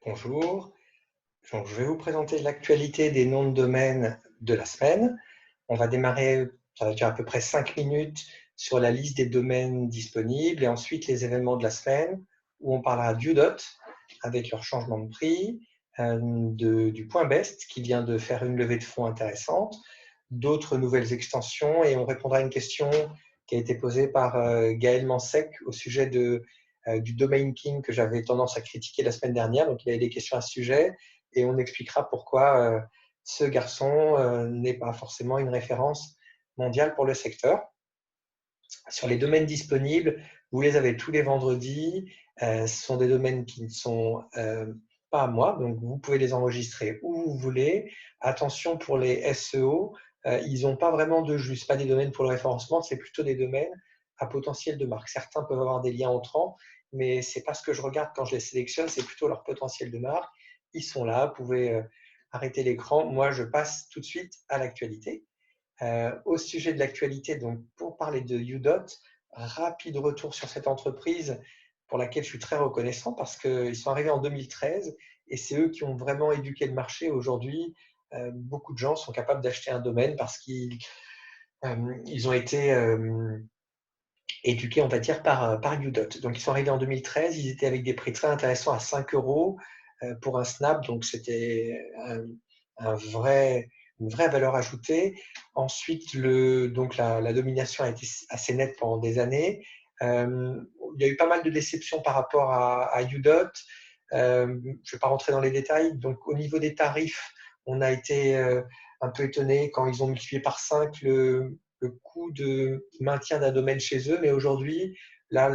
Bonjour, donc, je vais vous présenter l'actualité des noms de domaine de la semaine. On va démarrer, ça va durer à peu près 5 minutes sur la liste des domaines disponibles et ensuite les événements de la semaine où on parlera d'Udot avec leur changement de prix, du Point Best qui vient de faire une levée de fonds intéressante, d'autres nouvelles extensions et on répondra à une question qui a été posée par Gaël Mansec au sujet du Domain King que j'avais tendance à critiquer la semaine dernière. Donc, il y avait des questions à ce sujet et on expliquera pourquoi ce garçon n'est pas forcément une référence mondiale pour le secteur. Sur les domaines disponibles, vous les avez tous les vendredis. Ce sont des domaines qui ne sont pas à moi, donc vous pouvez les enregistrer où vous voulez. Attention pour les SEO, ils n'ont pas vraiment de jus. Ce pas des domaines pour le référencement, c'est plutôt des domaines à potentiel de marque. Certains peuvent avoir des liens entrants, mais ce n'est pas ce que je regarde quand je les sélectionne, c'est plutôt leur potentiel de marque. Ils sont là, vous pouvez arrêter l'écran. Moi, je passe tout de suite à l'actualité. Au sujet de l'actualité, donc pour parler de Udot, rapide retour sur cette entreprise pour laquelle je suis très reconnaissant parce qu'ils sont arrivés en 2013 et c'est eux qui ont vraiment éduqué le marché. Aujourd'hui, beaucoup de gens sont capables d'acheter un domaine parce qu'ils ont été éduqués, on va dire, par Udot. Donc, ils sont arrivés en 2013, ils étaient avec des prix très intéressants à 5 euros pour un snap, donc c'était une vraie valeur ajoutée. Ensuite, la domination a été assez nette pendant des années. Il y a eu pas mal de déceptions par rapport à Udot. Je ne vais pas rentrer dans les détails. Donc, au niveau des tarifs, on a été un peu étonné quand ils ont multiplié par 5 le coût de maintien d'un domaine chez eux. Mais aujourd'hui, là,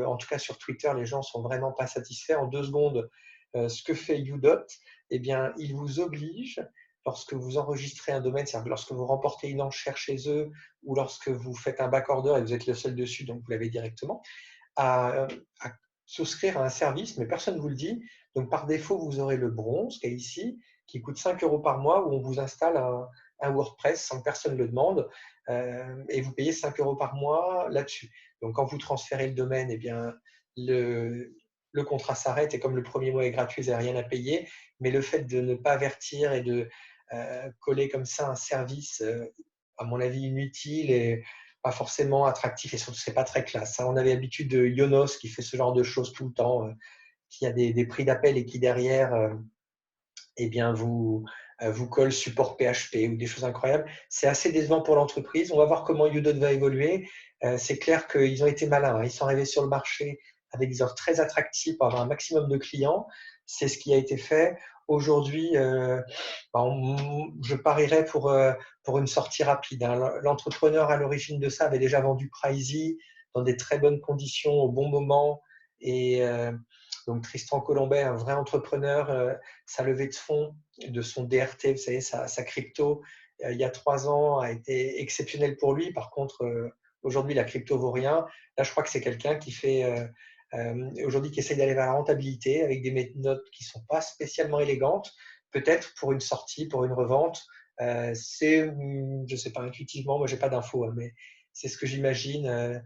en tout cas sur Twitter, les gens sont vraiment pas satisfaits. En 2 secondes, ce que fait Udot, eh bien, il vous oblige, lorsque vous enregistrez un domaine, c'est-à-dire lorsque vous remportez une enchère chez eux ou lorsque vous faites un backorder et vous êtes le seul dessus, donc vous l'avez directement, à souscrire à un service, mais personne ne vous le dit. Donc, par défaut, vous aurez le bronze, qui est ici, qui coûte 5 euros par mois, où on vous installe un WordPress sans que personne ne le demande, et vous payez 5 euros par mois là-dessus. Donc, quand vous transférez le domaine, eh bien, le contrat s'arrête et comme le premier mois est gratuit, vous n'avez rien à payer. Mais le fait de ne pas avertir et de coller comme ça un service, à mon avis, inutile et pas forcément attractif et surtout, c'est pas très classe. On avait l'habitude de Yonos qui fait ce genre de choses tout le temps, qui a des prix d'appel et qui derrière eh bien, vous colle support PHP ou des choses incroyables. C'est assez décevant pour l'entreprise. On va voir comment Udot va évoluer. C'est clair qu'ils ont été malins. Ils sont arrivés sur le marché avec des offres très attractives pour avoir un maximum de clients. C'est ce qui a été fait. Aujourd'hui, je parierais pour une sortie rapide. L'entrepreneur à l'origine de ça avait déjà vendu Pricey dans des très bonnes conditions au bon moment. Et donc Tristan Colombet, un vrai entrepreneur, sa levée de fonds de son DRT, vous savez, sa crypto, il y a 3 ans, a été exceptionnelle pour lui. Par contre, aujourd'hui, la crypto vaut rien. Là, je crois que c'est quelqu'un qui fait aujourd'hui qui essaye d'aller vers la rentabilité avec des méthodes qui ne sont pas spécialement élégantes, peut-être pour une sortie, pour une revente. Je ne sais pas intuitivement, moi, je n'ai pas d'infos, mais c'est ce que j'imagine.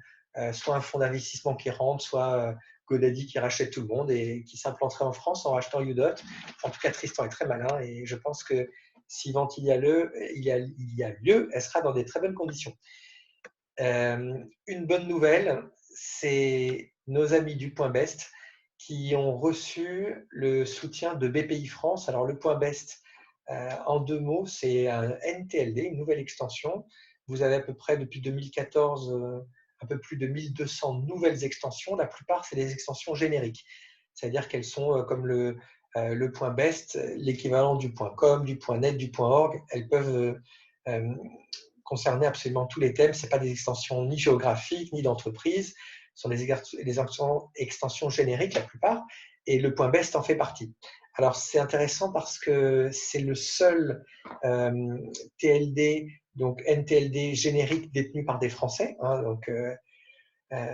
Soit un fonds d'investissement qui rentre, soit GoDaddy qui rachète tout le monde et qui s'implanterait en France en rachetant Udot. En tout cas, Tristan est très malin et je pense que si vente il y a lieu, elle sera dans des très bonnes conditions. Une bonne nouvelle, c'est nos amis du Point Best qui ont reçu le soutien de BPI France. Alors, le Point Best, en 2 mots, c'est un NTLD, une nouvelle extension. Vous avez à peu près depuis 2014 un peu plus de 1200 nouvelles extensions. La plupart, c'est des extensions génériques, c'est-à-dire qu'elles sont comme le Point Best, l'équivalent du Point .com, du Point .net, du Point .org. Elles peuvent concerner absolument tous les thèmes. Ce n'est pas des extensions ni géographiques, ni d'entreprise. Ce sont des extensions génériques, la plupart, et le Point Best en fait partie. Alors, c'est intéressant parce que c'est le seul TLD, donc NTLD générique détenu par des Français. Donc,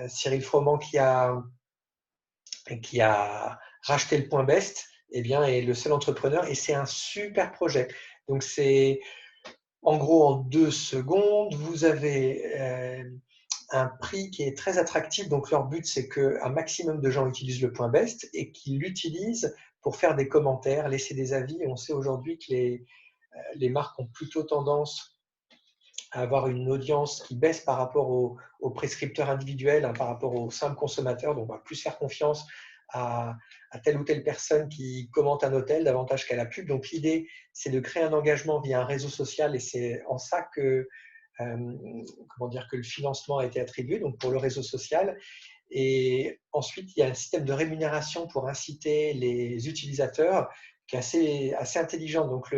Cyril Froment qui a racheté le Point Best, eh bien, est le seul entrepreneur et c'est un super projet. Donc, c'est en gros, en 2 secondes, vous avez un prix qui est très attractif. Donc, leur but, c'est qu'un maximum de gens utilisent le point best et qu'ils l'utilisent pour faire des commentaires, laisser des avis. Et on sait aujourd'hui que les marques ont plutôt tendance à avoir une audience qui baisse par rapport aux prescripteurs individuels, hein, par rapport aux simples consommateurs. Donc, on va plus faire confiance à telle ou telle personne qui commente un hôtel davantage qu'à la pub. Donc, l'idée, c'est de créer un engagement via un réseau social et c'est en ça que, comment dire, que le financement a été attribué, donc pour le réseau social. Et ensuite, il y a un système de rémunération pour inciter les utilisateurs qui est assez intelligent. Donc,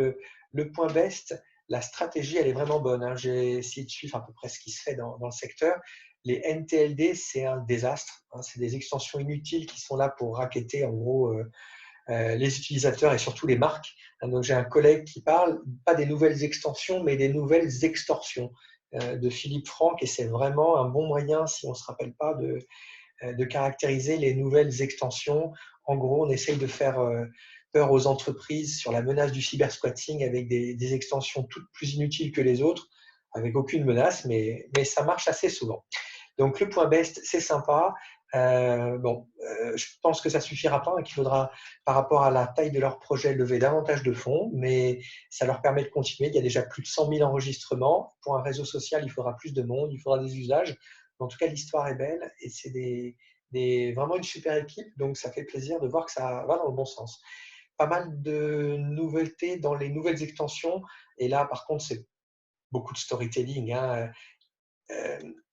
le point best, la stratégie, elle est vraiment bonne, hein. J'ai essayé de suivre à peu près ce qui se fait dans le secteur. Les NTLD, c'est un désastre, hein. C'est des extensions inutiles qui sont là pour racketter, en gros, les utilisateurs et surtout les marques. Donc, j'ai un collègue qui parle, pas des nouvelles extensions, mais des nouvelles extorsions de Philippe Franck. Et c'est vraiment un bon moyen, si on ne se rappelle pas, de caractériser les nouvelles extensions. En gros, on essaye de faire peur aux entreprises sur la menace du cybersquatting avec des extensions toutes plus inutiles que les autres, avec aucune menace, mais ça marche assez souvent. Donc, le point best, c'est sympa. Je pense que ça ne suffira pas, hein, qu'il faudra, par rapport à la taille de leur projet, lever davantage de fonds, mais ça leur permet de continuer. Il y a déjà plus de 100 000 enregistrements. Pour un réseau social, il faudra plus de monde, il faudra des usages. En tout cas, l'histoire est belle et c'est vraiment une super équipe. Donc, ça fait plaisir de voir que ça va dans le bon sens. Pas mal de nouveautés dans les nouvelles extensions. Et là, par contre, c'est beaucoup de storytelling, hein.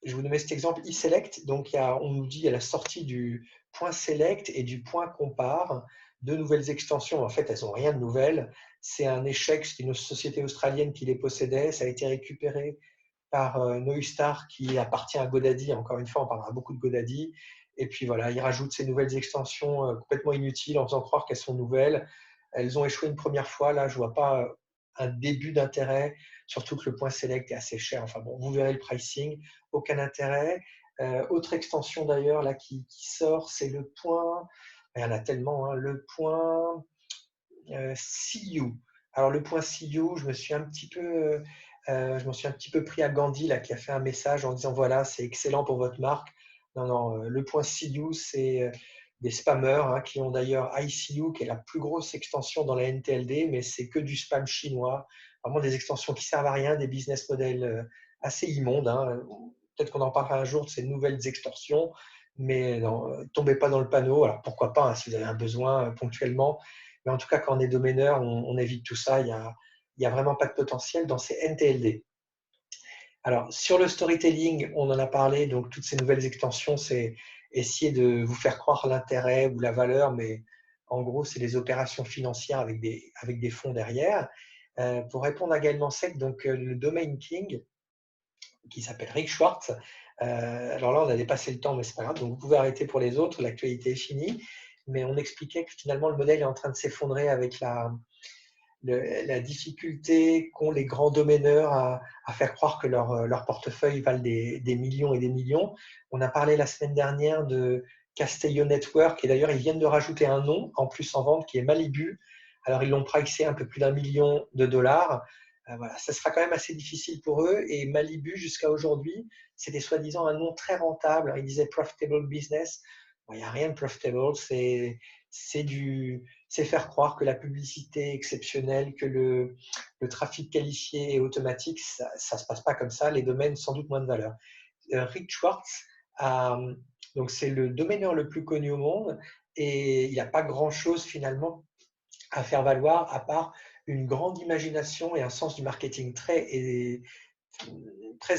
Je vous donne cet exemple, eSelect. Donc, on nous dit à la sortie du point select et du point compare, deux nouvelles extensions. En fait, elles n'ont rien de nouvelle. C'est un échec. C'est une société australienne qui les possédait. Ça a été récupéré par Neustar qui appartient à GoDaddy. Encore une fois, on parlera beaucoup de GoDaddy. Et puis voilà, ils rajoutent ces nouvelles extensions complètement inutiles en faisant croire qu'elles sont nouvelles. Elles ont échoué une première fois. Là, je ne vois pas un début d'intérêt, surtout que le point select est assez cher. Enfin bon, vous verrez le pricing. Aucun intérêt. Autre extension d'ailleurs là qui sort, c'est le point. Il y en a tellement, hein, le point See You. Alors le point See You, je m'en suis un petit peu pris à Gandhi là, qui a fait un message en disant voilà, c'est excellent pour votre marque. Non, non, le point See You, c'est des spammers, hein, qui ont d'ailleurs ICU, qui est la plus grosse extension dans la NTLD, mais c'est que du spam chinois. Vraiment des extensions qui servent à rien, des business models assez immondes, hein. Peut-être qu'on en parlera un jour de ces nouvelles extorsions, mais non, tombez pas dans le panneau. Alors pourquoi pas, hein, si vous avez un besoin ponctuellement. Mais en tout cas, quand on est domaineur, on évite tout ça. Il y a vraiment pas de potentiel dans ces NTLD. Alors, sur le storytelling, on en a parlé. Donc, toutes ces nouvelles extensions, c'est essayer de vous faire croire l'intérêt ou la valeur, mais en gros, c'est des opérations financières avec des fonds derrière. Pour répondre à Gaël Mansec, donc le Domain King, qui s'appelle Rick Schwartz. Alors là, on a dépassé le temps, mais c'est pas grave. Donc, vous pouvez arrêter pour les autres. L'actualité est finie. Mais on expliquait que finalement, le modèle est en train de s'effondrer avec la difficulté qu'ont les grands domaineurs à faire croire que leur portefeuille valent des millions et des millions. On a parlé la semaine dernière de Castello Network, et d'ailleurs, ils viennent de rajouter un nom en plus en vente qui est Malibu. Alors, ils l'ont pricé un peu plus d'1 million de dollars. Voilà, ça sera quand même assez difficile pour eux. Et Malibu, jusqu'à aujourd'hui, c'était soi-disant un nom très rentable. Ils disaient profitable business. Bon, il n'y a rien de profitable. C'est faire croire que la publicité est exceptionnelle, que le trafic qualifié et automatique, ça ne se passe pas comme ça. Les domaines, sans doute moins de valeur. Rick Schwartz, donc c'est le domaineur le plus connu au monde et il n'y a pas grand-chose finalement à faire valoir à part une grande imagination et un sens du marketing très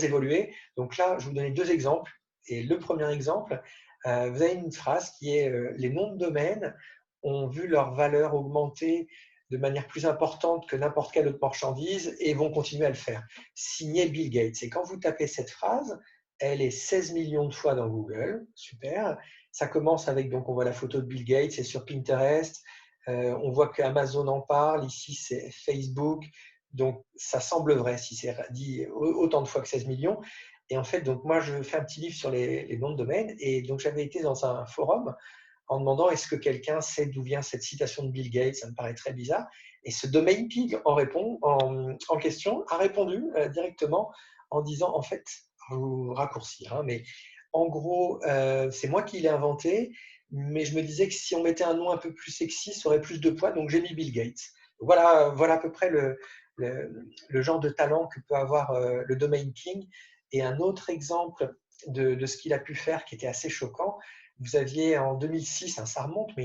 évolué. Donc là, je vais vous donner deux exemples. Et le premier exemple, vous avez une phrase qui est les noms de domaine ont vu leur valeur augmenter de manière plus importante que n'importe quelle autre marchandise et vont continuer à le faire. Signé Bill Gates. Et quand vous tapez cette phrase, elle est 16 millions de fois dans Google. Super. Ça commence avec, donc on voit la photo de Bill Gates, c'est sur Pinterest. On voit qu'Amazon en parle. Ici, c'est Facebook. Donc, ça semble vrai si c'est dit autant de fois que 16 millions. Et en fait, donc moi, je fais un petit livre sur les noms de domaine. Et donc, j'avais été dans un forum en demandant est-ce que quelqu'un sait d'où vient cette citation de Bill Gates. Ça me paraît très bizarre. Et ce Domain Pig en question a répondu directement en disant en fait, vous raccourcir, hein, mais en gros, c'est moi qui l'ai inventé, mais je me disais que si on mettait un nom un peu plus sexy, ça aurait plus de poids, donc j'ai mis Bill Gates. Voilà à peu près le genre de talent que peut avoir le Domain King. Et un autre exemple de ce qu'il a pu faire qui était assez choquant, vous aviez en 2006, hein, ça remonte, mais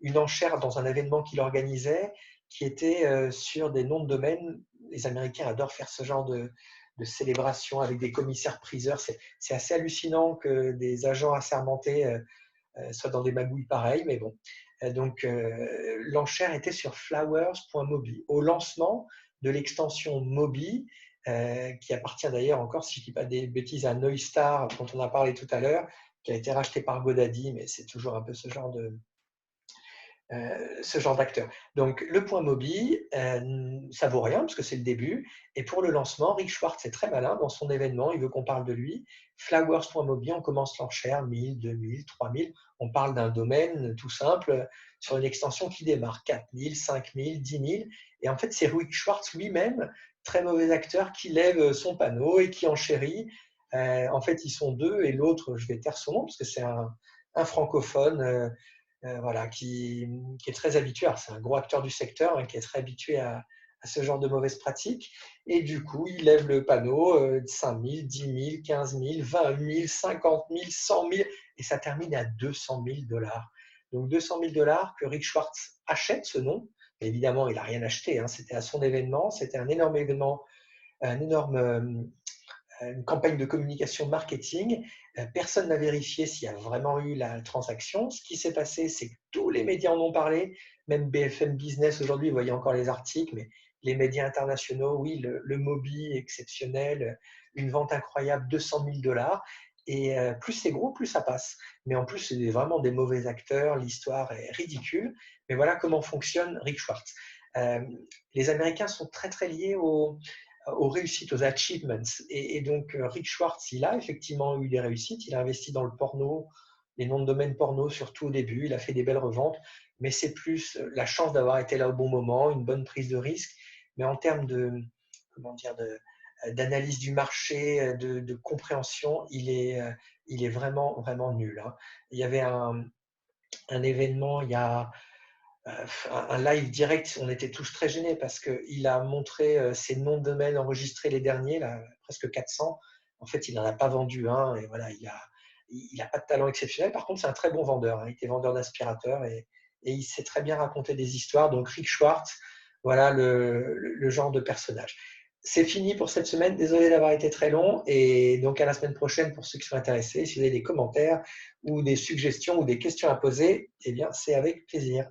une enchère dans un événement qu'il organisait qui était sur des noms de domaine. Les Américains adorent faire ce genre de célébration avec des commissaires-priseurs. C'est assez hallucinant que des agents assermentés soient dans des magouilles pareilles, mais bon. Donc, l'enchère était sur flowers.mobi. Au lancement de l'extension Mobi, qui appartient d'ailleurs encore, si je ne dis pas des bêtises, à Neustar, dont on a parlé tout à l'heure, qui a été racheté par GoDaddy, mais c'est toujours un peu ce genre d'acteur. Donc, le point Mobi, ça vaut rien parce que c'est le début. Et pour le lancement, Rick Schwartz est très malin dans son événement. Il veut qu'on parle de lui. Flowers.mobi, on commence l'enchère 1000, 2000, 3000. On parle d'un domaine tout simple sur une extension qui démarre 4000, 5000, 10 000. Et en fait, c'est Rick Schwartz lui-même, très mauvais acteur, qui lève son panneau et qui enchérit. En fait, ils sont deux et l'autre, je vais taire son nom parce que c'est un francophone. Voilà, qui est très habitué. C'est un gros acteur du secteur, hein, qui est très habitué à ce genre de mauvaises pratiques. Et du coup, il lève le panneau 5 000, 10 000, 15 000, 20 000, 50 000, 100 000, et ça termine à 200 000 dollars. Donc 200 000 dollars que Rick Schwartz achète ce nom. Évidemment, il n'a rien acheté. Hein. C'était à son événement. C'était un énorme événement, un énorme une campagne de communication marketing. Personne n'a vérifié s'il y a vraiment eu la transaction. Ce qui s'est passé, c'est que tous les médias en ont parlé, même BFM Business aujourd'hui, vous voyez encore les articles, mais les médias internationaux, oui, le Mobi exceptionnel, une vente incroyable, 200 000 dollars. Et plus c'est gros, plus ça passe. Mais en plus, c'est vraiment des mauvais acteurs, l'histoire est ridicule. Mais voilà comment fonctionne Rick Schwartz. Euh, les Américains sont très très liés aux réussites, aux achievements. Et donc, Rick Schwartz, il a effectivement eu des réussites. Il a investi dans le porno, les noms de domaine porno, surtout au début. Il a fait des belles reventes. Mais c'est plus la chance d'avoir été là au bon moment, une bonne prise de risque. Mais en termes comment dire, d'analyse du marché, de compréhension, il est vraiment, vraiment nul. Hein. Il y avait un événement il y a un live direct, on était tous très gênés parce qu'il a montré ses noms de domaine enregistrés les derniers, là, presque 400. En fait, il n'en a pas vendu un et voilà, il a pas de talent exceptionnel. Par contre, c'est un très bon vendeur. Hein. Il était vendeur d'aspirateurs et il sait très bien raconter des histoires. Donc, Rick Schwartz, voilà le genre de personnage. C'est fini pour cette semaine. Désolé d'avoir été très long. Et donc, à la semaine prochaine pour ceux qui sont intéressés. Si vous avez des commentaires ou des suggestions ou des questions à poser, eh bien, c'est avec plaisir.